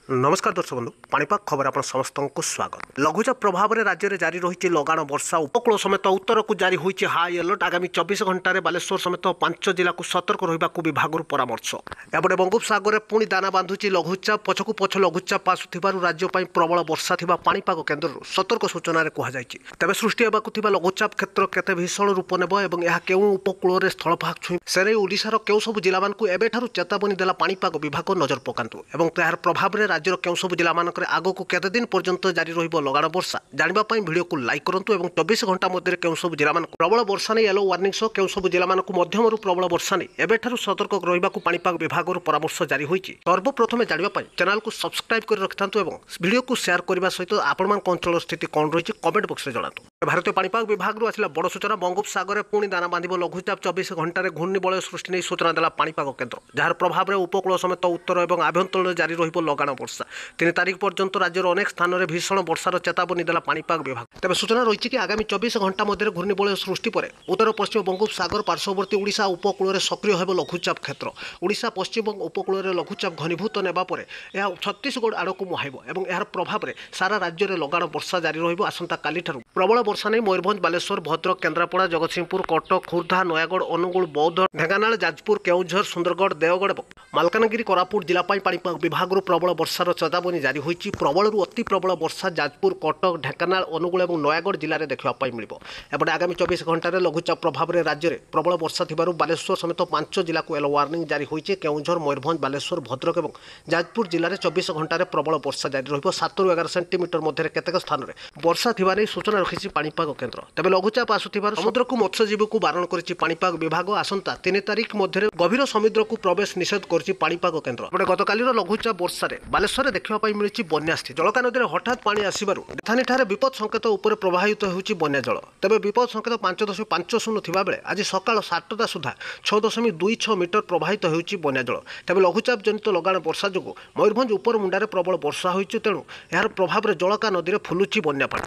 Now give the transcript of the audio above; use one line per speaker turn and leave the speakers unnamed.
नमस्कार दर्शक बंधु पाणीपाग खबर आप समस्त को स्वागत। लघुचाप प्रभाव में राज्य में जारी रही लगाण वर्षा उपकूल समेत उत्तर को जारी होती हाई अलर्ट। आगामी 24 घंटे बालेश्वर समेत 5 जिला को सतर्क रहा विभाग परामर्श। एपटे बंगोपसागर पुणी दाना बांधुची लघुचाप पछकु पछ लघुचाप आसुथिबारु राज्य ପାଇଁ प्रबल वर्षा थिबा पाणीपाग केन्द्र सतर्क सूचना कहुଯାଇଛି। तेबे सृष्टि हेबाकु थिबा लघुचाप क्षेत्र केते भीषण रूप नेब एवं यह केउ उपकूल स्थलभाग छुई से ओडिशार केउ सब जिला मानकु एबेठारु चेतावनी देला पाणीपाग विभाग नजर पकांतु एवं तार प्रभाव में राज्यर केउ सब जिला मानक आग को केते दिन पर्यंत जारी रहिबो लगाण वर्षा जानिबा पई वीडियो को लाइक करंतु एवं 24 घंटा मध्य केउ सब जिला मानक प्रबल वर्षा नै येलो वार्निंग सो केउ सब जिला मानक मध्यमरु प्रबल वर्षा नै एबेठारु सतर्क रहिबाकु पाणीपाग विभाग परामर्श जारी होईछि। सर्वप्रथम जानिबा पई चैनल को सब्सक्राइब कर रखथांतु एवं वीडियो को शेयर करबा सहित आपण मान अंचल स्थिति कोन रहिछि कमेंट बॉक्स रे जणातु। भारतीय पाणीपाग विभाग आसिला बड़ सूचना। बंगोपसागर पुणी दाना बांधिब लघुचाप 24 घंटे घूर्णिबलय सृष्टि नहीं सूचना देला पाणीपाग केन्द्र जार प्रभाव में उपकूल समेत उत्तर और आभ्यंतर जारी रहिबो लगाण वर्षा 3 तारिख पर्यंत राज्यर अनेक स्थान में भीषण वर्षार चेतावनी देला पाणीपाग विभाग। तेज सूचना रही कि आगामी 24 घंटा मध्य घूर्णिबलय सृष्टि पर उत्तर पश्चिम बंगोपसागर पार्श्ववर्ती ओडिशा उपकूल में सक्रिय हेब लघुचाप क्षेत्र। ओडिशा पश्चिम उपकूल में लघुचाप घनीभूत नेबा परे यह छत्तीसगढ़ आड़क मुहाइब और यार प्रभाव में सारा राज्य में लगाण वर्षा जारी रहिबो। आसंता काली ठारू प्रबल वर्षा नहीं मयूरभंज बालेश्वर भद्रक केन्द्रापड़ा जगतसिंहपुर कटक खोर्धा नयागढ़ अनुगुल बौद्ध ढेंकानाल जाजपुर केउझर सुंदरगढ़ देवगढ़ और मालकानगिरी कोरापुट जिला पाणीपाग विभाग प्रबल वर्षार चेतावनी जारी होईछि। प्रबल अति प्रबल वर्षा जाजपुर कटक ढेंकानाल अनुगुल और नयागढ़ जिले में देखा मिलिबो। एपटे आगामी 24 घंटे लघुचाप प्रभाव में राज्य में प्रबल वर्षा थिबारु बालेश्वर समेत 5 जिला को येलो वार्निंग जारी होईछि। केउझर मयूरभंज बालेश्वर भद्रक और जाजपुर जिले में 24 घंटे प्रबल वर्षा जारी रहिबो। 7 ରୁ 11 सेंटीमीटर मध्य केतेक स्थान में वर्षा थिबा नै सूचना रखिछि पाणीपाग केन्द्र। तेबे लघुचाप आसुथिबार समुद्र को मत्स्यजीवी को बारण करिछि पाणीपाग विभाग। आसंता 3 तारिख मध्य गभीर समुद्र को प्रवेश निषेध करिछि पाणीपाग केन्द्र। एपटे गतकालीर लघुचाप वर्षा बालेश्वर देखा मिली बन्या स्थिति। जलका नदी में हठात पानी आसबार ठाणे विपद संकेत उपर प्रवाहित होउछि बन्या जल। तेबे विपद संकेत 5.50 थिबा बेले आज सकाळ 7टा सुधा 6.26 मीटर प्रवाहित होउछि बन्या जल। तेबे लघुचाप जनित लगाण वर्षा जोगु मयूरभंज उपर मुंडारे प्रबल वर्षा होइछि। तेणु यार प्रभाव में जलका नदी में फुलुछि बन्या पानी।